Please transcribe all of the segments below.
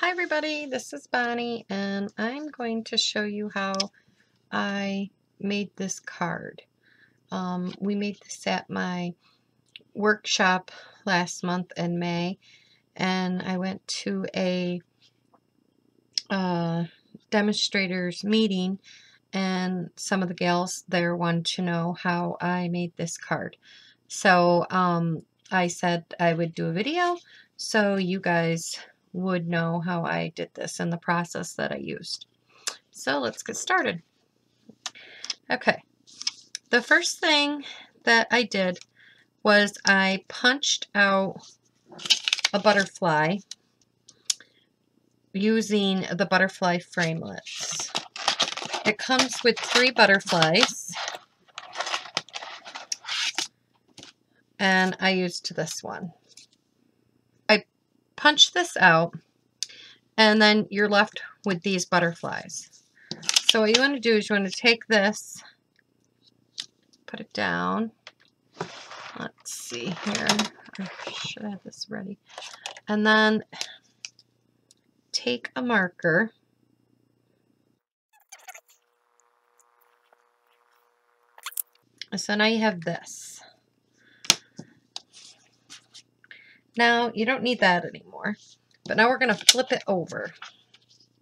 Hi everybody, this is Bonnie and I'm going to show you how I made this card. We made this at my workshop last month in May, and I went to a demonstrators meeting, and some of the gals there wanted to know how I made this card. So I said I would do a video so you guys would know how I did this and the process that I used. So let's get started. Okay, the first thing that I did was I punched out a butterfly using the butterfly framelits. It comes with 3 butterflies, and I used this one. I punched this out, and then you're left with these butterflies. So what you want to do is you want to take this, put it down. Let's see here. I should have this ready. And then take a marker. So now you have this. Now you don't need that anymore, but now we're going to flip it over.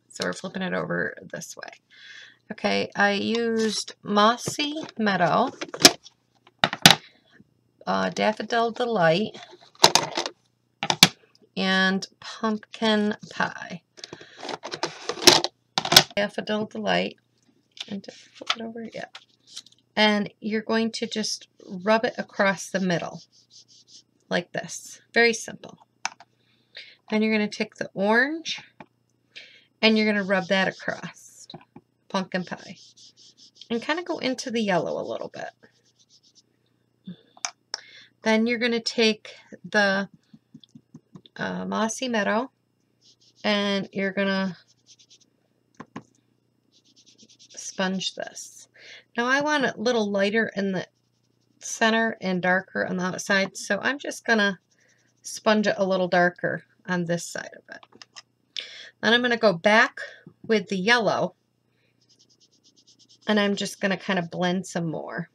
So we're flipping it over this way. Okay, I used Mossy Meadow, Daffodil Delight, and Pumpkin Pie. Daffodil Delight, and to flip it over, yeah. And you're going to just rub it across the middle, like this. Very simple. And you're going to take the orange, and you're going to rub that across Pumpkin Pie. And kind of go into the yellow a little bit. Then you're going to take the Mossy Meadow, and you're going to sponge this. Now I want it a little lighter in the center and darker on the outside, so I'm just going to sponge it a little darker on this side of it. Then I'm going to go back with the yellow, and I'm just going to kind of blend some more.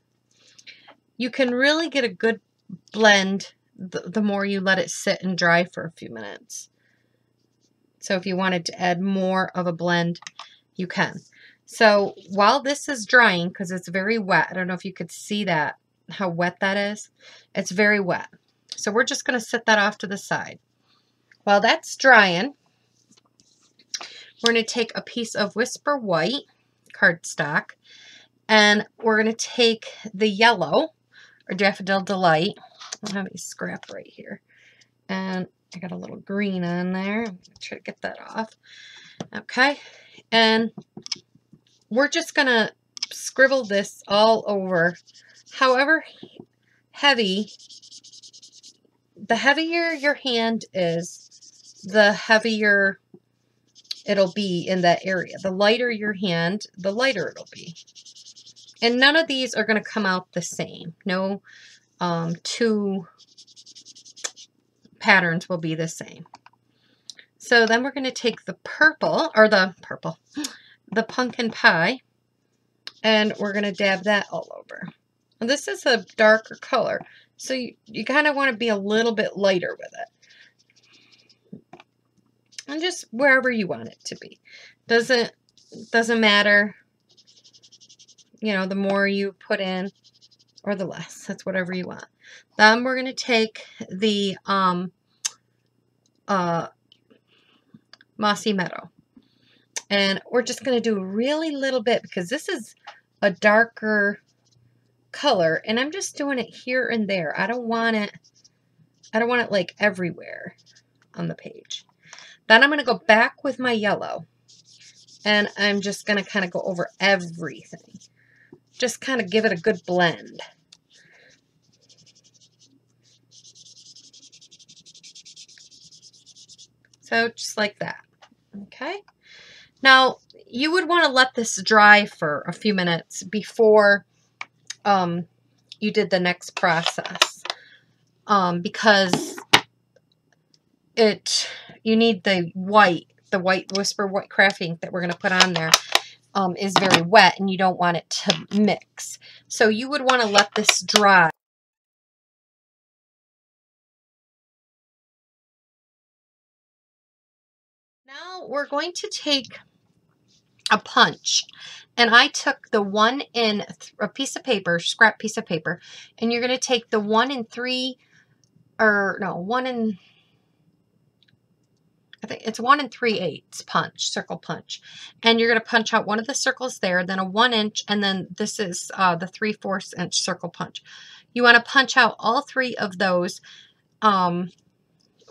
You can really get a good blend the more you let it sit and dry for a few minutes. So if you wanted to add more of a blend, you can. So while this is drying, because it's very wet, I don't know if you could see that, how wet that is. It's very wet. So we're just going to set that off to the side. While that's drying, we're going to take a piece of Whisper White cardstock, and we're going to take the yellow, or Daffodil Delight. I have a scrap right here, and I got a little green on there. I'm going to try to get that off. Okay, and we're just going to scribble this all over. However heavy, the heavier your hand is, the heavier it'll be in that area. The lighter your hand, the lighter it'll be. And none of these are going to come out the same. No two patterns will be the same. So then we're going to take the purple, or the pumpkin pie, and we're going to dab that all over. And this is a darker color, so you kind of want to be a little bit lighter with it. And just wherever you want it to be. Doesn't matter, you know, the more you put in or the less. That's whatever you want. Then we're going to take the Mossy Meadow, and we're just going to do a really little bit because this is a darker color, and I'm just doing it here and there. I don't want it like everywhere on the page. Then I'm going to go back with my yellow, and I'm just going to kind of go over everything. Just kind of give it a good blend. So just like that. Okay. Now you would want to let this dry for a few minutes before you did the next process, because you need the white the white Whisper White Craft ink that we're going to put on there is very wet and you don't want it to mix. So you would want to let this dry. Now we're going to take a punch, and I took the 1 in a piece of paper, scrap piece of paper, and you're going to take the 1 in 3, or no, 1 in, I think it's 1 and 3/8 punch, circle punch, and you're going to punch out one of the circles there, then a 1 inch, and then this is the 3/4 inch circle punch. You want to punch out all 3 of those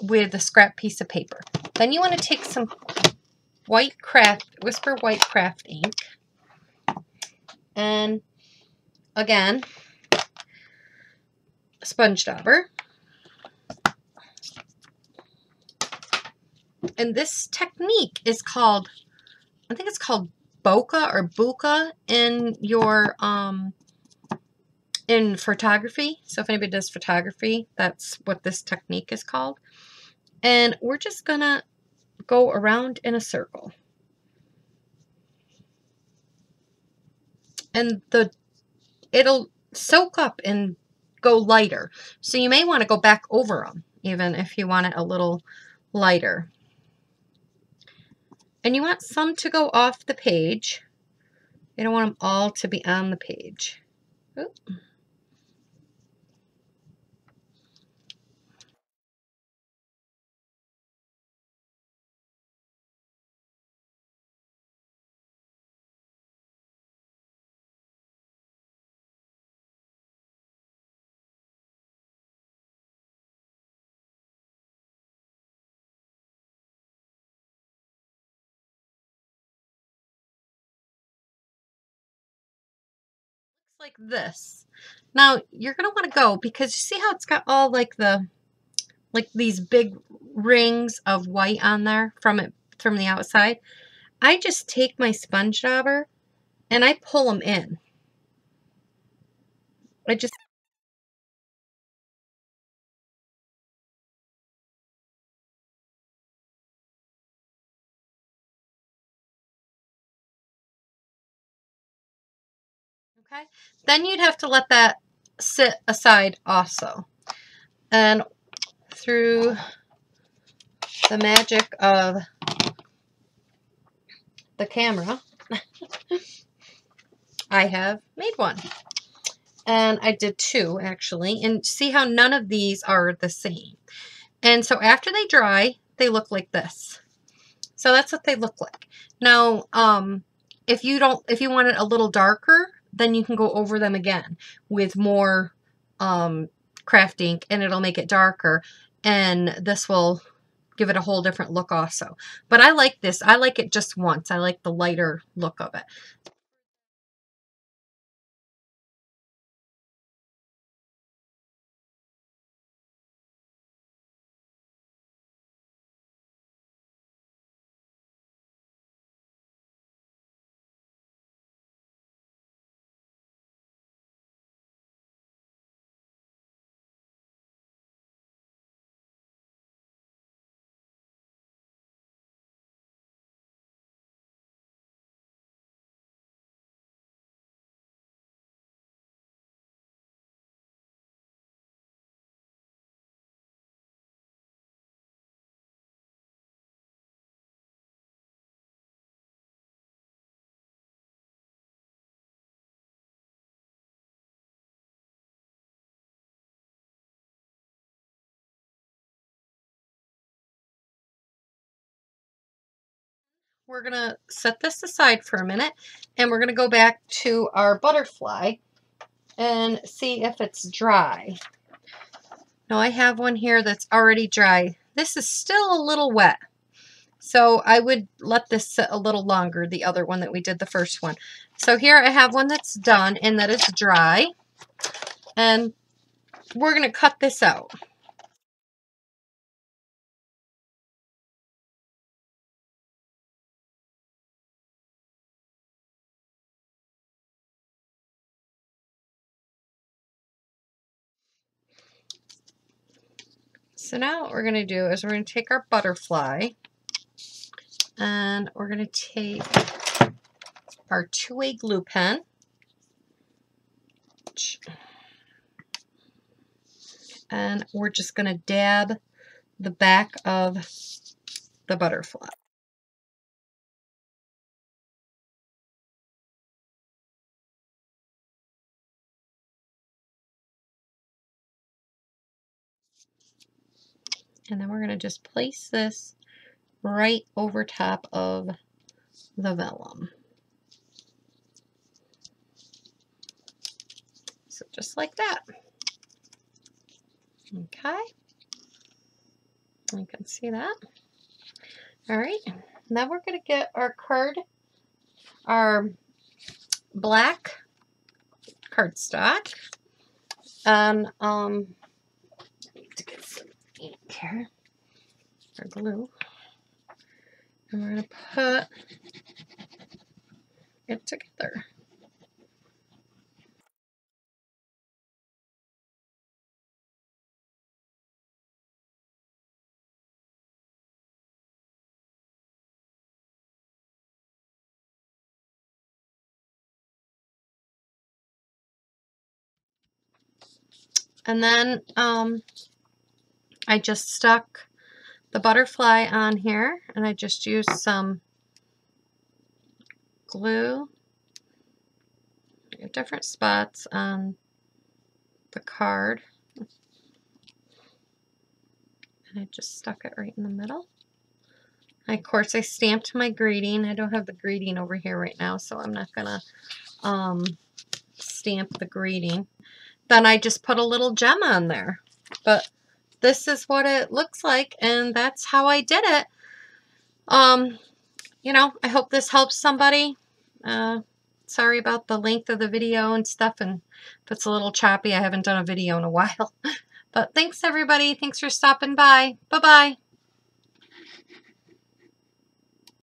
with a scrap piece of paper. Then you want to take some Whisper White Craft ink, and again, sponge dauber. And this technique is called, I think it's called bokeh or bokeh in your in photography. So if anybody does photography, that's what this technique is called. And we're just gonna go around in a circle. And it'll soak up and go lighter. So you may want to go back over them, even if you want it a little lighter. And you want some to go off the page. You don't want them all to be on the page. Oop. Like this. Now you're gonna want to go, because you see how it's got all like these big rings of white on there from the outside. I just take my sponge dauber and I pull them in. I just okay. Then you'd have to let that sit aside also. And through the magic of the camera, I have made one. And I did 2 actually. And see how none of these are the same. And so after they dry, they look like this. So that's what they look like. Now, if you want it a little darker, then you can go over them again with more craft ink, and it'll make it darker, and this will give it a whole different look also. But I like this. I like it just once. I like the lighter look of it. We're going to set this aside for a minute, and we're going to go back to our butterfly and see if it's dry. Now I have one here that's already dry. This is still a little wet, so I would let this sit a little longer, the other one that we did the first one. So here I have one that's done and that is dry, and we're going to cut this out. So now what we're going to do is we're going to take our butterfly And we're going to take our 2-way glue pen. And we're just going to dab the back of the butterfly. And then we're going to just place this right over top of the vellum. So just like that. Okay. You can see that. All right. Now we're going to get our card, our black cardstock, and to get some ink here, or glue, and we're going to put it together. And then I just stuck the butterfly on here, and I just used some glue at different spots on the card, and I just stuck it right in the middle. And of course, I stamped my greeting. I don't have the greeting over here right now, so I'm not gonna stamp the greeting. Then I just put a little gem on there. But this is what it looks like, and that's how I did it. You know, I hope this helps somebody. Sorry about the length of the video and stuff, and if it's a little choppy, I haven't done a video in a while. But thanks, everybody. Thanks for stopping by. Bye-bye.